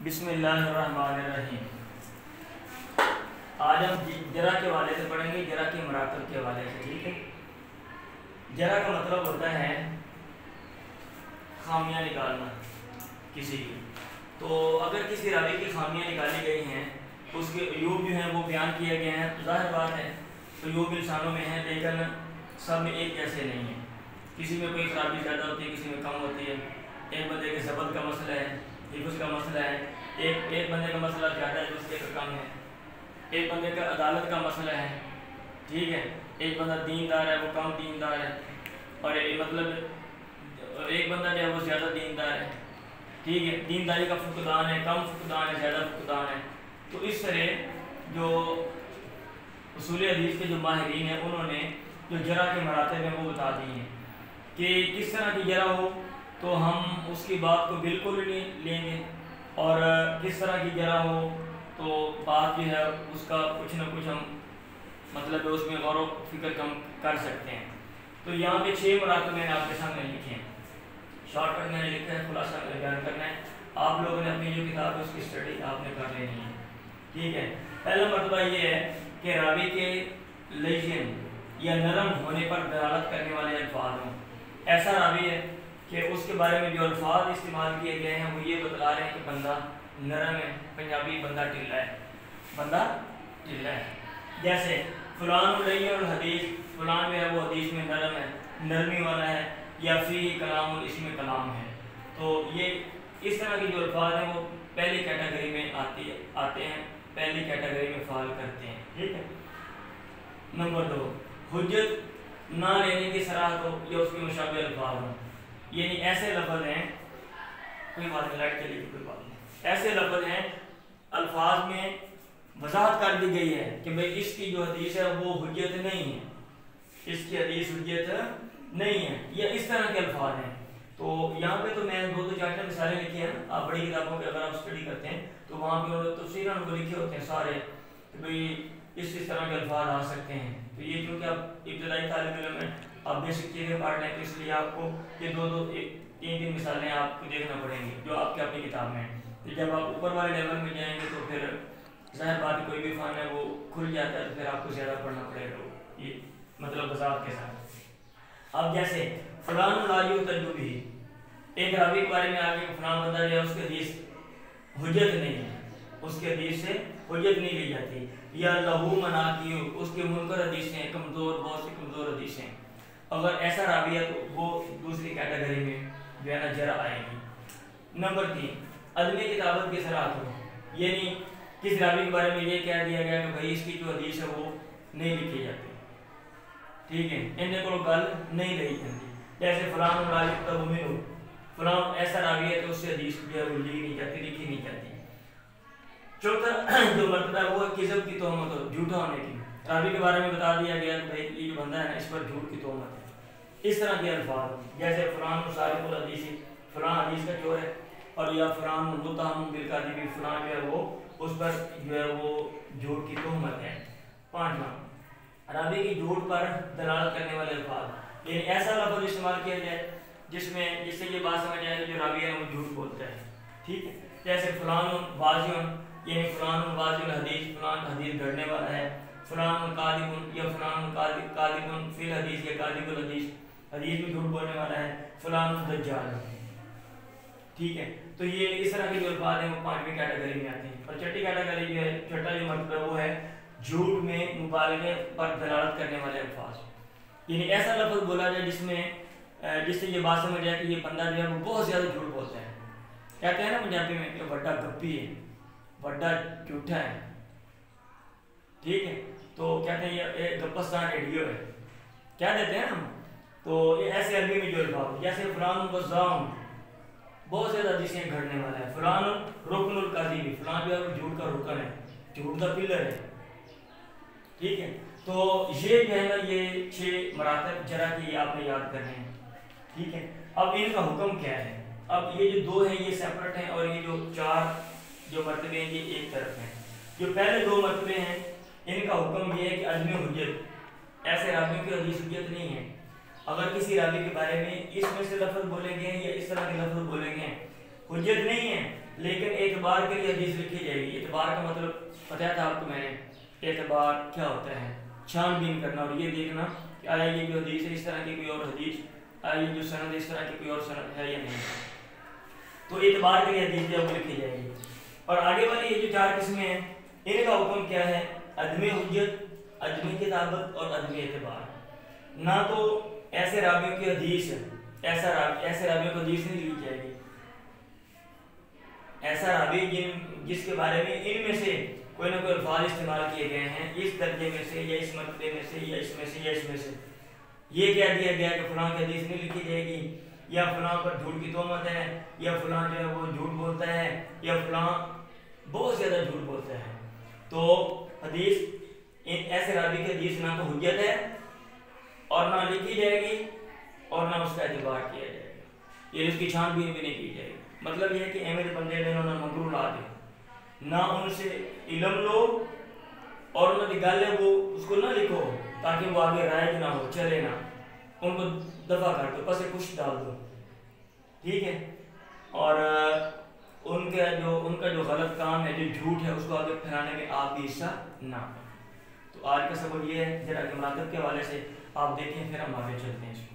بسم اللہ الرحمن الرحیم۔ آج ہم جرح کے حوالے سے پڑھیں گے، جرح کے مراتب کے حوالے سے، ٹھیک ہے۔ جرح کا مطلب ہوتا ہے خامیاں نکالنا کسی کی۔ تو اگر کسی راوی کی خامیاں نکالی گئی ہیں، اس کے عیوب جو ہیں وہ بیان کیے گئے ہیں، تو ظاہر بات ہے عیوب انسانوں میں ہیں، لیکن سب میں ایک جیسے نہیں ہیں۔ کسی میں کوئی خرابی زیادہ ہوتی ہے، کسی میں کم ہوتی ہے۔ ایک بندے کے ضبط کا مسئلہ ہے، حفظ کا مسئلہ ہے، ایک بندے کا مسئلہ زیادہ ہے، دوسرے کا کم ہے۔ ایک بندے کا عدالت کا مسئلہ ہے، ٹھیک ہے، ایک بندہ دیندار ہے، وہ کم دیندار ہے، اور مطلب ایک بندہ جو ہے وہ زیادہ دیندار ہے، ٹھیک ہے، دینداری کا فقدان ہے، کم فقدان ہے، زیادہ فقدان ہے۔ تو اس طرح جو اصول حدیث کے جو ماہرین ہیں، انہوں نے جو جرح کے مراتب ہیں وہ بتا دی ہیں کہ کس طرح کی جرح ہو تو ہم اس کی بات کو بالکل نہیں لیں گے، اور کس طرح کی جرح ہو تو بات جو ہے اس کا کچھ نہ کچھ ہم مطلب اس میں غور و فکر کم کر سکتے ہیں۔ تو یہاں پہ 6 مراتب میں نے آپ کے سامنے لکھے ہیں، شارٹ کٹ میں نے لکھا ہے، خلاصہ میں بیان کرنا ہے۔ آپ لوگوں نے اپنی جو کتاب ہے اس کی اسٹڈی آپ نے کر لینی ہے، ٹھیک ہے۔ پہلا مرتبہ یہ ہے کہ راوی کے لین یا نرم ہونے پر دلالت کرنے والے الفاظ ہوں۔ ایسا راوی ہے کہ اس کے بارے میں جو الفاظ استعمال کیے گئے ہیں وہ یہ بتلا رہے ہیں کہ بندہ نرم ہے، پنجابی بندہ ٹھلا ہے، بندہ ٹھلا ہے۔ جیسے فلان لین الحدیث، فلان جو ہے وہ حدیث میں نرم ہے، نرمی والا ہے، یا فی کلام، اس میں کلام ہے۔ تو یہ اس طرح کے جو الفاظ ہیں وہ پہلی کیٹیگری میں آتے ہیں، پہلی کیٹیگری میں فال کرتے ہیں، ٹھیک ہے۔ نمبر 2، حجت نہ لینے کی صراحت ہو یا اس کے مشابہ الفاظ ہوں، یعنی ایسے لفظ ہیں، کوئی بات نہیں، لائٹ چلی گئی، کوئی بات نہیں، ایسے لفظ ہیں الفاظ میں وضاحت کر دی گئی ہے کہ بھئی اس کی جو حدیث ہے وہ حجت نہیں ہے، اس کی حدیث حجت نہیں ہے، یا اس طرح کے الفاظ ہیں۔ تو یہاں پہ تو میں 2-4 مثالیں لکھی ہیں، آپ بڑی کتابوں کے اگر آپ اسٹڈی کرتے ہیں تو وہاں پہ انہوں نے تفصیلاً کو لکھے ہوتے ہیں سارے کہ بھئی اس طرح کے الفاظ آ سکتے ہیں۔ تو یہ کیونکہ آپ ابتدائی طالب علم ہیں، آپ بیسک چیزیں پڑھ رہے ہیں، تو اس لیے آپ کو یہ 2-3 مثالیں آپ کو دیکھنا پڑیں گی جو آپ کی اپنی کتاب میں ہیں۔ تو جب آپ اوپر والے لیول میں جائیں گے تو پھر ظاہر بات کوئی بھی فن ہے وہ کھل جاتا ہے، تو پھر آپ کو زیادہ پڑھنا پڑے گا، یہ مطلب وضاحت کے ساتھ۔ اب جیسے فلان لا یحتج بہ، ایک راوی کے بارے میں آگے فلان بندہ جو ہے اس کی حدیث حجت نہیں ہے، اس کے حدیث سے حجت نہیں لی جاتی، یا لہو مناکیر، اس کے منکر حدیثیں ہیں، کمزور، بہت سی کمزور حدیثیں۔ اگر ایسا راوی ہے تو وہ دوسری کیٹیگری میں جو ہے نا جرح آئے گی۔ نمبر 3، عدم کتابت کی صراحت ہو، یعنی کس راوی کے بارے میں یہ کہہ دیا گیا کہ بھائی اس کی جو حدیث ہے وہ نہیں لکھی جاتی، ٹھیک ہے، ان کو گل نہیں لئی جاتی۔ جیسے فلان لا یکتب منہ، فلان ایسا راوی ہے کہ اس سے حدیث جو ہے وہ لکھی نہیں جاتی، لکھی نہیں جاتی۔ چوتھا جو مرتبہ ہے وہ کذب کی تہمت ہو، جھوٹا ہونے کی، راوی کے بارے میں بتا دیا گیا کہ بھائی یہ جو بندہ ہے نا اس پر جھوٹ کی تہمت ہے، اس طرح کے الفاظ۔ جیسے فلان مصارف الحدیث، فلان حدیث کا چور ہے، اور یا فلان متہم بالکذب، فلان جو ہے وہ اس پر جو ہے وہ جھوٹ کی تہمت ہے۔ 5واں، راوی کی جھوٹ پر دلالت کرنے والے الفاظ، یعنی ایسا لفظ استعمال کیا جائے جس سے یہ بات سمجھ آئے کہ جو راوی ہے وہ جھوٹ بولتا ہے، ٹھیک ہے۔ جیسے فلان واضح، یعنی فلان واضح الحدیث، فلان حدیث گھڑنے والا ہے، فلان کاذب، یا فلان کاذب فی الحدیث، یا کاذب الحدیث، حدیث میں جھوٹ بولنے والا ہے، فلان دجال، ٹھیک ہے۔ تو یہ اس طرح کے جو الفاظ ہیں وہ 5ویں کیٹیگری میں آتے ہیں۔ اور چھٹی کیٹیگری جو ہے، چھٹا جو مرتبہ وہ ہے جھوٹ میں مبالغے پر دلالت کرنے والے الفاظ، یعنی ایسا لفظ بولا جائے جس سے یہ بات سمجھ جائے کہ یہ بندہ جو ہے وہ بہت زیادہ جھوٹ بولتا ہے۔ کہتے ہیں نا پنجابی میں کہ بڑا گپی ہے، بڑا جھوٹا ہے، ٹھیک ہے، تو کہتے ہیں یہ گپستان ریڈیو ہے، کیا دیتے ہیں ہم، تو یہ ایسے عربی میں جو الفاظ، جیسے فلان وزام، بہت زیادہ حدیثیں گھڑنے والا ہے، فلان رکن الکاذب، فلان جو ہے وہ جھوٹ کا رکن ہے، جھوٹ کا پلر ہے، ٹھیک ہے۔ تو یہ جو ہے نا یہ 6 مراتب جرح کی آپ نے یاد کرنے ہیں، ٹھیک ہے۔ اب ان کا حکم کیا ہے؟ اب یہ جو 2 ہیں یہ سیپریٹ ہیں، اور یہ جو 4 جو مرتبے ہیں یہ ایک طرف ہیں۔ جو پہلے 2 مرتبے ہیں ان کا حکم یہ ہے کہ عدم حجت، ایسے راویوں کی حدیث حجت نہیں ہے۔ اگر کسی راوی کے بارے میں اس میں سے لفظ بولے گئے ہیں یا اس طرح کے لفظ بولے گئے ہیں، حجت نہیں ہے، لیکن اعتبار کے لیے حدیث لکھی جائے گی. اعتبار کا مطلب بتایا تھا آپ کو میں نے. اعتبار کیا ہوتا ہے؟ چھان بین کرنا اور یہ دیکھنا کہ آیا یہ جو حدیث ہے اس طرح کی کوئی اور حدیث، آیا یہ جو سند ہے اس طرح کی کوئی اور سند ہے یا نہیں. تو اعتبار کے لیے حدیث جو ہے وہ لکھی جائے گی. اور آگے والی یہ جو 4 قسمیں ہیں ان کا حکم کیا ہے؟ عدم حجت، عدم کتابت اور عدم اعتبار. نہ تو ایسے راویوں کی حدیث ایسے راویوں کو حدیث نہیں لکھی جائے گی. ایسا راوی جس کے بارے میں ان میں سے کوئی نہ کوئی الفاظ استعمال کیے گئے ہیں اس درجے میں سے یا اس مرتبے میں سے یا اس میں سے یا اس میں سے، یہ کہہ دیا گیا کہ فلاں کی حدیث نہیں لکھی جائے گی، یا فلاں پر جھوٹ کی تہمت ہے، یا فلاں جو ہے وہ جھوٹ بولتا ہے، یا فلاں بہت زیادہ جھوٹ بولتا ہے. تو حدیث ایسے راوی کی حدیث نہ تو حجت ہے اور نہ لکھی جائے گی اور نہ اس کا اعتبار کیا جائے گا، یہ اس کی چھان بین بھی نہیں کی جائے گی. مطلب یہ ہے کہ احمد بندے نے انہوں نے مغرور لا دے، نہ ان سے علم لو اور انہوں نے گل ہے وہ اس کو نہ لکھو تاکہ وہ آگے رائج نہ ہو، چلے نہ، ان کو دفع کر دو، پس کچھ ڈال دو. ٹھیک ہے. اور ان کا جو غلط کام ہے، جو جھوٹ ہے، اس کو آگے پھیلانے میں آپ بھی حصہ نہ. تو آج کا سبق یہ ہے ذرا مراتب کے حوالے سے آپ دیکھیں، پھر ہم آگے چلتے ہیں اس کو.